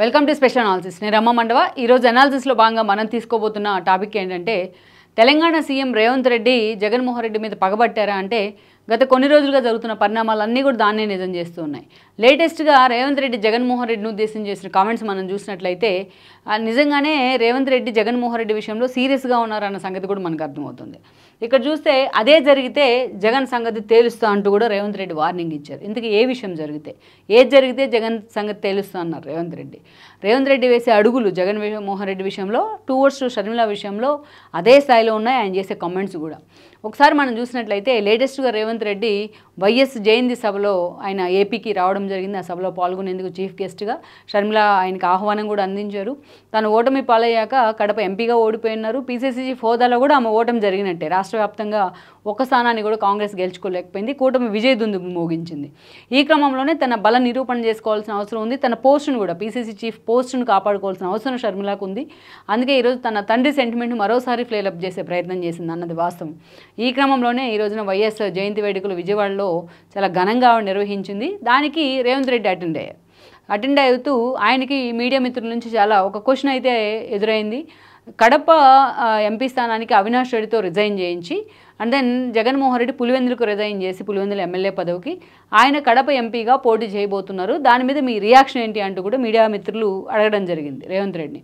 Welcome to special analysis. నేను రమ్మ మండవ. ఈరోజు అనాలిసిస్లో భాగంగా మనం తీసుకోబోతున్న టాపిక్ ఏంటంటే, తెలంగాణ సీఎం రేవంత్ రెడ్డి జగన్మోహన్ రెడ్డి మీద పగబట్టారా అంటే, గత కొన్ని రోజులుగా జరుగుతున్న పరిణామాలన్నీ కూడా దాన్నే నిజం చేస్తూ ఉన్నాయి. లేటెస్ట్గా రేవంత్ రెడ్డి జగన్మోహన్ రెడ్డిని ఉద్దేశించి చేసిన కామెంట్స్ మనం చూసినట్లయితే, నిజంగానే రేవంత్ రెడ్డి జగన్మోహన్ రెడ్డి విషయంలో సీరియస్గా ఉన్నారన్న సంగతి కూడా మనకు అర్థమవుతుంది. ఇక్కడ చూస్తే అదే జరిగితే జగన్ సంగతి తేలుస్తా అంటూ కూడా రేవంత్ రెడ్డి వార్నింగ్ ఇచ్చారు. ఇందుకు ఏ విషయం జరిగితే, ఏది జరిగితే జగన్ సంగతి తేలుస్తా అన్నారు రేవంత్ రెడ్డి. రేవంత్ రెడ్డి వేసే అడుగులు జగన్మోహన్ రెడ్డి విషయంలో, టువర్డ్స్ షర్మిల విషయంలో అదే స్థాయిలో ఉన్నాయి. ఆయన చేసే కామెంట్స్ కూడా ఒకసారి మనం చూసినట్లయితే, లేటెస్ట్గా రేవంత్ రెడ్డి వైఎస్ జయంతి సభలో ఆయన ఏపీకి రావడం జరిగింది. ఆ సభలో పాల్గొనేందుకు చీఫ్ గెస్ట్గా షర్మిల ఆయనకు ఆహ్వానం కూడా అందించారు. తను ఓటమి పాలయ్యాక కడప ఎంపీగా ఓడిపోయినారు. పీసీసీ హోదాలో కూడా ఆమె ఓటమి జరిగినట్టే. రాష్ట్ర వ్యాప్తంగా ఒక్క స్థానాన్ని కూడా కాంగ్రెస్ గెలుచుకోలేకపోయింది. కూటమి విజయదుందు మోగించింది. ఈ క్రమంలోనే తన బల నిరూపణ చేసుకోవాల్సిన అవసరం ఉంది. తన పోస్టును కూడా, పీసీసీ చీఫ్ పోస్టును కాపాడుకోవాల్సిన అవసరం షర్మిలకు ఉంది. అందుకే ఈరోజు తన తండ్రి సెంటిమెంట్ను మరోసారి ఫ్లేలప్ చేసే ప్రయత్నం చేసింది అన్నది వాస్తవం. ఈ క్రమంలోనే ఈ రోజున వైఎస్ జయంతి వేడుకలు విజయవాడలో చాలా ఘనంగా నిర్వహించింది. దానికి రేవంత్ రెడ్డి అటెండ్ అవుతూ ఆయనకి మీడియా మిత్రుల నుంచి ఒక క్వశ్చన్ అయితే ఎదురైంది. కడప ఎంపీ స్థానానికి అవినాష్ రెడ్డితో రిజైన్ చేయించి, అండ్ దెన్ జగన్మోహన్ రెడ్డి పులివెందులకు రిజైన్ చేసి పులివెందుల ఎమ్మెల్యే పదవికి ఆయన కడప ఎంపీగా పోటీ చేయబోతున్నారు. దాని మీద మీ రియాక్షన్ ఏంటి అంటూ కూడా మీడియా మిత్రులు అడగడం జరిగింది రేవంత్ రెడ్డిని.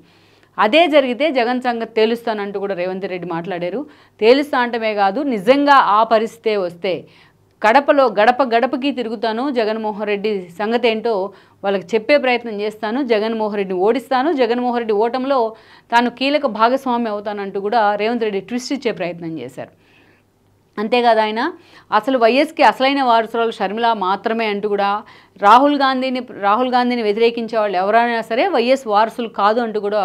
అదే జరిగితే జగన్ సంగతి తేలుస్తానంటూ కూడా రేవంత్ రెడ్డి మాట్లాడారు. తేలుస్తా అంటమే కాదు, నిజంగా ఆ పరిస్థితే వస్తే కడపలో గడప గడపకి తిరుగుతాను, జగన్మోహన్ రెడ్డి సంగతి ఏంటో వాళ్ళకి చెప్పే ప్రయత్నం చేస్తాను, జగన్మోహన్ రెడ్డిని ఓడిస్తాను, జగన్మోహన్ రెడ్డి ఓటంలో తాను కీలక భాగస్వామి అవుతానంటూ కూడా రేవంత్ రెడ్డి ట్విస్ట్ ఇచ్చే ప్రయత్నం చేశారు. అంతేకాదు, ఆయన అసలు వైఎస్కి అసలైన వారసురాలు షర్మిల మాత్రమే అంటూ కూడా రాహుల్ గాంధీని వ్యతిరేకించే వాళ్ళు ఎవరైనా సరే వైఎస్ వారసులు కాదు అంటూ కూడా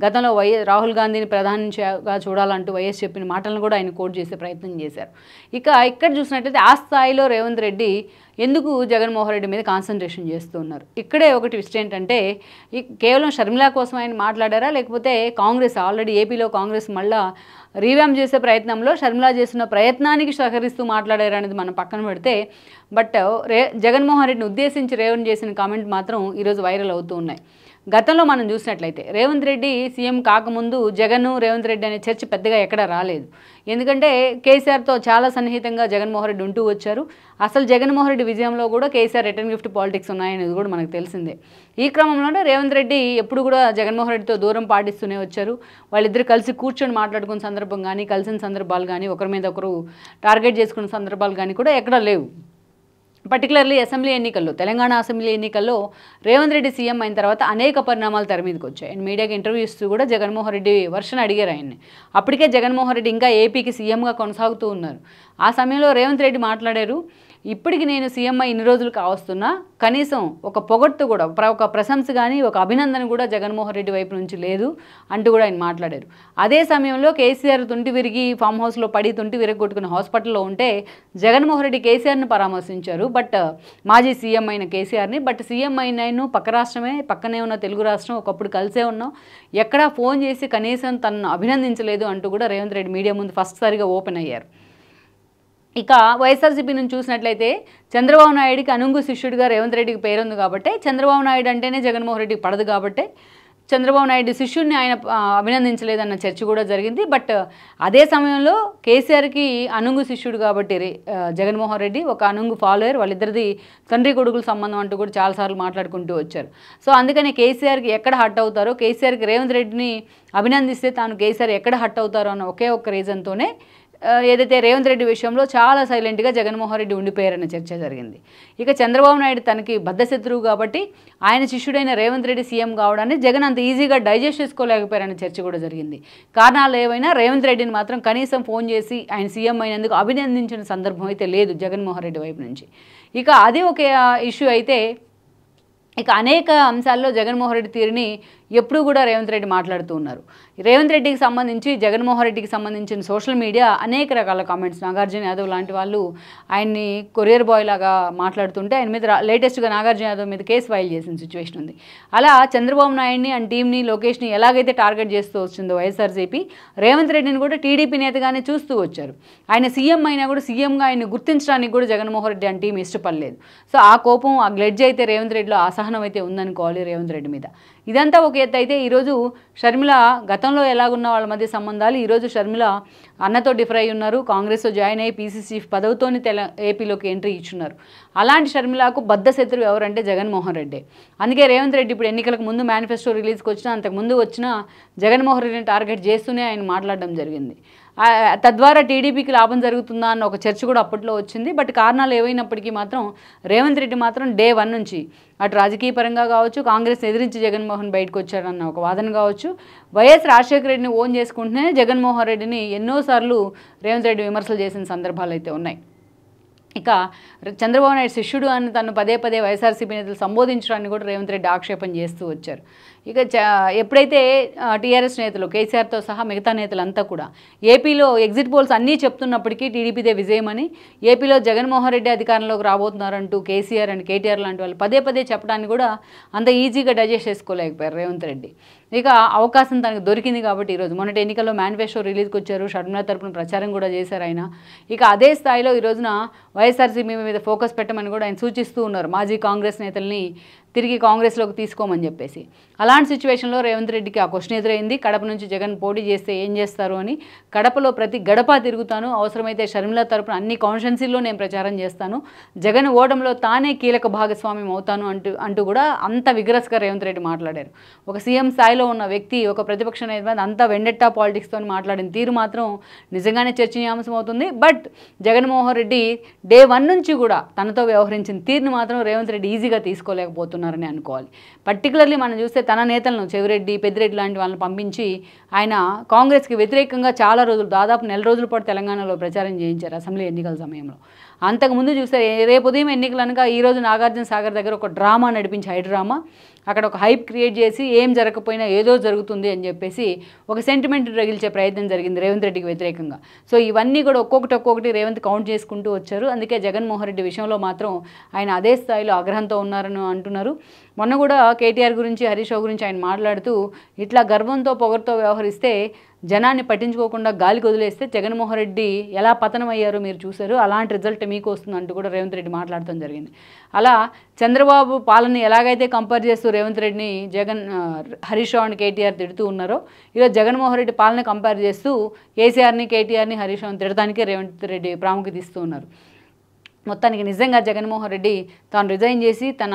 గతంలో రాహుల్ గాంధీని ప్రధానిగా చూడాలంటూ వైఎస్ చెప్పిన మాటలను కూడా ఆయన కోట్ చేసే ప్రయత్నం చేశారు. ఇక్కడ చూసినట్లయితే ఆ స్థాయిలో రేవంత్ రెడ్డి ఎందుకు జగన్మోహన్ రెడ్డి మీద కాన్సన్ట్రేషన్ చేస్తూ ఉన్నారు. ఇక్కడే ఒకటి ట్విస్ట్ ఏంటంటే, కేవలం షర్మిల కోసం ఆయన మాట్లాడారా, లేకపోతే కాంగ్రెస్ ఆల్రెడీ ఏపీలో కాంగ్రెస్ మళ్ళా రీవ్యామ్ చేసే ప్రయత్నంలో షర్మిల చేసిన ప్రయత్నానికి సహకరిస్తూ మాట్లాడారు అనేది మనం పక్కన పెడితే, బట్ జగన్మోహన్ రెడ్డిని ఉద్దేశించి రేవంత్ చేసిన కామెంట్ మాత్రం ఈరోజు వైరల్ అవుతూ ఉన్నాయి. గతంలో మనం చూసినట్లయితే రేవంత్ రెడ్డి సీఎం కాకముందు రేవంత్ రెడ్డి అనే చర్చ పెద్దగా ఎక్కడా రాలేదు. ఎందుకంటే కేసీఆర్తో చాలా సన్నిహితంగా జగన్మోహన్ రెడ్డి ఉంటూ వచ్చారు. అసలు జగన్మోహన్ రెడ్డి విజయంలో కూడా కేసీఆర్ రిటర్న్ గిఫ్ట్ పాలిటిక్స్ ఉన్నాయనేది కూడా మనకు తెలిసిందే. ఈ క్రమంలోనే రేవంత్ రెడ్డి ఎప్పుడు కూడా జగన్మోహన్ రెడ్డితో దూరం పాటిస్తూనే వచ్చారు. వాళ్ళిద్దరు కలిసి కూర్చొని మాట్లాడుకున్న సందర్భం కానీ, కలిసిన సందర్భాలు కానీ, ఒకరి మీద ఒకరు టార్గెట్ చేసుకున్న సందర్భాలు కానీ కూడా ఎక్కడా లేవు. పర్టికులర్లీ అసెంబ్లీ ఎన్నికల్లో, తెలంగాణ అసెంబ్లీ ఎన్నికల్లో రేవంత్ రెడ్డి సీఎం అయిన తర్వాత అనేక పరిణామాలు తెర మీదకి వచ్చాయి. అండ్ మీడియాకి ఇంటర్వ్యూ ఇస్తూ కూడా జగన్మోహన్ రెడ్డి వర్షన్ అడిగారు ఆయన్ని. అప్పటికే జగన్మోహన్ రెడ్డి ఇంకా ఏపీకి సీఎంగా కొనసాగుతూ ఉన్నారు. ఆ సమయంలో రేవంత్ రెడ్డి మాట్లాడారు, ఇప్పటికి నేను సీఎం ఇన్ని రోజులు కావస్తున్నా కనీసం ఒక పొగట్టు కూడా, ఒక ప్రశంస కానీ, ఒక అభినందన కూడా జగన్మోహన్ రెడ్డి వైపు నుంచి లేదు అంటూ కూడా ఆయన మాట్లాడారు. అదే సమయంలో కేసీఆర్ తుంటి విరిగి ఫామ్ హౌస్లో పడి తుంటి విరగొట్టుకున్న హాస్పిటల్లో ఉంటే జగన్మోహన్ రెడ్డి కేసీఆర్ని పరామర్శించారు. బట్ మాజీ సీఎం అయిన కేసీఆర్ని, బట్ సీఎం అయిన పక్క రాష్ట్రమే, పక్కనే ఉన్న తెలుగు రాష్ట్రం, ఒకప్పుడు కలిసే ఉన్నాం, ఎక్కడా ఫోన్ చేసి కనీసం తనను అభినందించలేదు అంటూ కూడా రేవంత్ రెడ్డి మీడియా ముందు ఫస్ట్ సారిగా ఓపెన్ అయ్యారు. ఇక వైఎస్ఆర్సీపీ నుంచి చూసినట్లయితే, చంద్రబాబు నాయుడికి అనుంగు శిష్యుడిగా రేవంత్ రెడ్డికి పేరుంది కాబట్టి, చంద్రబాబు నాయుడు అంటేనే జగన్మోహన్ రెడ్డికి పడదు కాబట్టి చంద్రబాబు నాయుడు శిష్యుడిని ఆయన అభినందించలేదన్న చర్చ కూడా జరిగింది. బట్ అదే సమయంలో కేసీఆర్కి అనుంగు శిష్యుడు కాబట్టి జగన్మోహన్ రెడ్డి ఒక అనుంగు ఫాలోయర్, వాళ్ళిద్దరిది తండ్రి కొడుకుల సంబంధం అంటూ కూడా చాలాసార్లు మాట్లాడుకుంటూ వచ్చారు. సో అందుకని కేసీఆర్కి ఎక్కడ హట్ అవుతారో, కేసీఆర్కి రేవంత్ రెడ్డిని అభినందిస్తే తాను కేసీఆర్ ఎక్కడ హట్ అవుతారో అన్న ఒకే ఒక్క రీజన్తోనే ఏదైతే రేవంత్ రెడ్డి విషయంలో చాలా సైలెంట్గా జగన్మోహన్ రెడ్డి ఉండిపోయారన్న చర్చ జరిగింది. ఇక చంద్రబాబు నాయుడు తనకి బద్ధశత్రువు కాబట్టి ఆయన శిష్యుడైన రేవంత్ రెడ్డి సీఎం కావడాన్ని జగన్ అంత ఈజీగా డైజెస్ట్ చేసుకోలేకపోయారన్న చర్చ కూడా జరిగింది. కారణాలు ఏవైనా రేవంత్ రెడ్డిని మాత్రం కనీసం ఫోన్ చేసి ఆయన సీఎం అయినందుకు అభినందించిన సందర్భం అయితే లేదు జగన్మోహన్ రెడ్డి వైపు నుంచి. ఇక అది ఒక ఇష్యూ అయితే, ఇక అనేక అంశాల్లో జగన్మోహన్ రెడ్డి తీరుని ఎప్పుడూ కూడా రేవంత్ రెడ్డి మాట్లాడుతూ ఉన్నారు. రేవంత్ రెడ్డికి సంబంధించి, జగన్మోహన్ రెడ్డికి సంబంధించిన సోషల్ మీడియా అనేక రకాల కామెంట్స్, నాగార్జున యాదవ్ లాంటి వాళ్ళు ఆయన్ని కొరియర్ బాయ్ లాగా మాట్లాడుతుంటే ఆయన మీద లేటెస్ట్గా నాగార్జున యాదవ్ మీద కేసు ఫైల్ చేసిన సిచ్యువేషన్ ఉంది. అలా చంద్రబాబు నాయుడిని అండ్ టీంని, లోకేష్ని ఎలాగైతే టార్గెట్ చేస్తూ వచ్చిందో వైఎస్ఆర్సీపీ, రేవంత్ రెడ్డిని కూడా టీడీపీ నేతగానే చూస్తూ వచ్చారు. ఆయన సీఎం అయినా కూడా సీఎంగా ఆయన్ని గుర్తించడానికి కూడా జగన్మోహన్ రెడ్డి అండ్ టీం ఇష్టపడలేదు. సో ఆ కోపం, ఆ గ్లెడ్జ్ అయితే రేవంత్ రెడ్డిలో, అసహనం అసహనం అయితే ఉందనుకోవాలి రేవంత్ రెడ్డి మీద. ఇదంతా ఒక ఎత్తు అయితే ఈరోజు షర్మిల గతంలో ఎలాగున్న వాళ్ళ మధ్య సంబంధాలు ఈరోజు షర్మిల అన్నతో డిఫర్ అయి ఉన్నారు. కాంగ్రెస్లో జాయిన్ అయ్యి పీసీసీ చీఫ్ పదవితోని ఏపీలోకి ఎంట్రీ ఇచ్చున్నారు. అలాంటి షర్మిలకు బద్ద శత్రువు ఎవరంటే జగన్మోహన్ రెడ్డి. అందుకే రేవంత్ రెడ్డి ఇప్పుడు ఎన్నికలకు ముందు మేనిఫెస్టో రిలీజ్కి వచ్చినా అంతకుముందు వచ్చిన జగన్మోహన్ రెడ్డిని టార్గెట్ చేస్తూనే ఆయన మాట్లాడడం జరిగింది. తద్వారా టీడీపీకి లాభం జరుగుతుందా అన్న ఒక చర్చ కూడా అప్పట్లో వచ్చింది. బట్ కారణాలు ఏవైనప్పటికీ మాత్రం రేవంత్ రెడ్డి మాత్రం డే 1 నుంచి అటు రాజకీయ పరంగా కావచ్చు, కాంగ్రెస్ ఎదిరించి జగన్మోహన్ బయటకు వచ్చాడన్న ఒక వాదన కావచ్చు, వైఎస్ రాజశేఖర రెడ్డిని ఓన్ చేసుకుంటూనే జగన్మోహన్ రెడ్డిని ఎన్నోసార్లు రేవంత్ రెడ్డి విమర్శలు చేసిన సందర్భాలు అయితే ఉన్నాయి. ఇక చంద్రబాబు నాయుడు శిష్యుడు అని తను పదే పదే వైఎస్ఆర్సీపీ నేతలు సంబోధించడాన్ని కూడా రేవంత్ రెడ్డి ఆక్షేపం చేస్తూ వచ్చారు. ఇక ఎప్పుడైతే టీఆర్ఎస్ నేతలు కేసీఆర్తో సహా మిగతా నేతలంతా కూడా ఏపీలో ఎగ్జిట్ పోల్స్ అన్నీ చెప్తున్నప్పటికీ టీడీపీదే విజయమని, ఏపీలో జగన్మోహన్ రెడ్డి అధికారంలోకి రాబోతున్నారంటూ కేసీఆర్ అండ్ కేటీఆర్ లాంటి వాళ్ళు పదే పదే చెప్పడాన్ని కూడా అంత ఈజీగా డైజెస్ట్ చేసుకోలేకపోయారు రేవంత్ రెడ్డి. ఇక అవకాశం తనకు దొరికింది కాబట్టి ఈరోజు మొన్నటి ఎన్నికల్లో మేనిఫెస్టో రిలీజ్కి వచ్చారు. షర్మిల తరపున ప్రచారం కూడా చేశారు ఆయన. ఇక అదే స్థాయిలో ఈ రోజున వైఎస్ఆర్సీపీ మీద ఫోకస్ పెట్టమని కూడా ఆయన సూచిస్తూ ఉన్నారు మాజీ కాంగ్రెస్ నేతల్ని తిరిగి కాంగ్రెస్లోకి తీసుకోమని చెప్పేసి. అలాంటి సిచ్యువేషన్లో రేవంత్ రెడ్డికి ఆ క్వశ్చన్ ఎదురైంది. కడప నుంచి జగన్ పోటీ చేస్తే ఏం చేస్తారు అని. కడపలో ప్రతి గడప తిరుగుతాను, అవసరమైతే షర్మిల తరపున అన్ని కాన్స్టిట్యున్సీల్లో నేను ప్రచారం చేస్తాను, జగన్ ఓటంలో తానే కీలక భాగస్వామ్యం అవుతాను అంటూ కూడా అంత విగ్రస్గా రేవంత్ రెడ్డి మాట్లాడారు. ఒక సీఎం స్థాయిలో ఉన్న వ్యక్తి ఒక ప్రతిపక్ష నేత అంతా వెండెట్టా పాలిటిక్స్తో మాట్లాడిన తీరు మాత్రం నిజంగానే చర్చనీయాంశం అవుతుంది. బట్ జగన్మోహన్ రెడ్డి డే 1 నుంచి కూడా తనతో వ్యవహరించిన తీరుని మాత్రం రేవంత్ రెడ్డి ఈజీగా తీసుకోలేకపోతున్నారు అనుకోవాలి. పర్టికులర్లీ మనం చూస్తే తన నేతలను చెవిరెడ్డి, పెద్దిరెడ్డి లాంటి వాళ్ళని పంపించి ఆయన కాంగ్రెస్కి వ్యతిరేకంగా చాలా రోజులు దాదాపు 1 నెల రోజుల పాటు తెలంగాణలో ప్రచారం చేయించారు అసెంబ్లీ ఎన్నికల సమయంలో. అంతకుముందు చూస్తే రేపు ఉదయం ఎన్నికలు అనగా ఈరోజు నాగార్జున సాగర్ దగ్గర ఒక డ్రామా నడిపించి హై డ్రామా అక్కడ ఒక హైప్ క్రియేట్ చేసి ఏం జరగకపోయినా ఏదో జరుగుతుంది అని చెప్పేసి ఒక సెంటిమెంట్ రగిల్చే ప్రయత్నం జరిగింది రేవంత్ రెడ్డికి వ్యతిరేకంగా. సో ఇవన్నీ కూడా ఒక్కొక్కటి రేవంత్ కౌంట్ చేసుకుంటూ వచ్చారు. అందుకే జగన్మోహన్ రెడ్డి విషయంలో మాత్రం ఆయన అదే స్థాయిలో ఆగ్రహంతో ఉన్నారని అంటున్నారు. మొన్న కూడా కేటీఆర్ గురించి, హరీష్ రావు గురించి ఆయన మాట్లాడుతూ ఇట్లా గర్వంతో పొగరుతో వ్యవహరిస్తే జనాన్ని పట్టించుకోకుండా గాలికి వదిలేస్తే జగన్మోహన్ రెడ్డి ఎలా పతనం అయ్యారో మీరు చూశారు, అలాంటి రిజల్ట్ మీకు వస్తుంది అంటూ కూడా రేవంత్ రెడ్డి మాట్లాడటం జరిగింది. అలా చంద్రబాబు పాలన ఎలాగైతే కంపేర్ చేస్తూ రేవంత్ రెడ్డిని హరీష్ రావు అండ్ కేటీఆర్ తిడుతూ ఉన్నారో ఈరోజు జగన్మోహన్ రెడ్డి పాలన కంపేర్ చేస్తూ కేసీఆర్ని, కేటీఆర్ని, హరీష్ రావుని తిడటానికే రేవంత్ రెడ్డి ప్రాముఖ్యత ఇస్తూ ఉన్నారు. మొత్తానికి నిజంగా జగన్మోహన్ రెడ్డి తాను రిజైన్ చేసి తన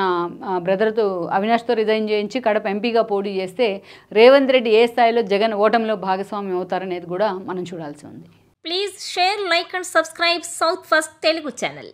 బ్రదర్తో అవినాష్తో రిజైన్ చేయించి కడప ఎంపీగా పోటీ చేస్తే రేవంత్ రెడ్డి ఏ స్థాయిలో జగన్ ఓటమిలో భాగస్వామ్యం అవుతారనేది కూడా మనం చూడాల్సి ఉంది. Please share, like and subscribe south first Telugu channel.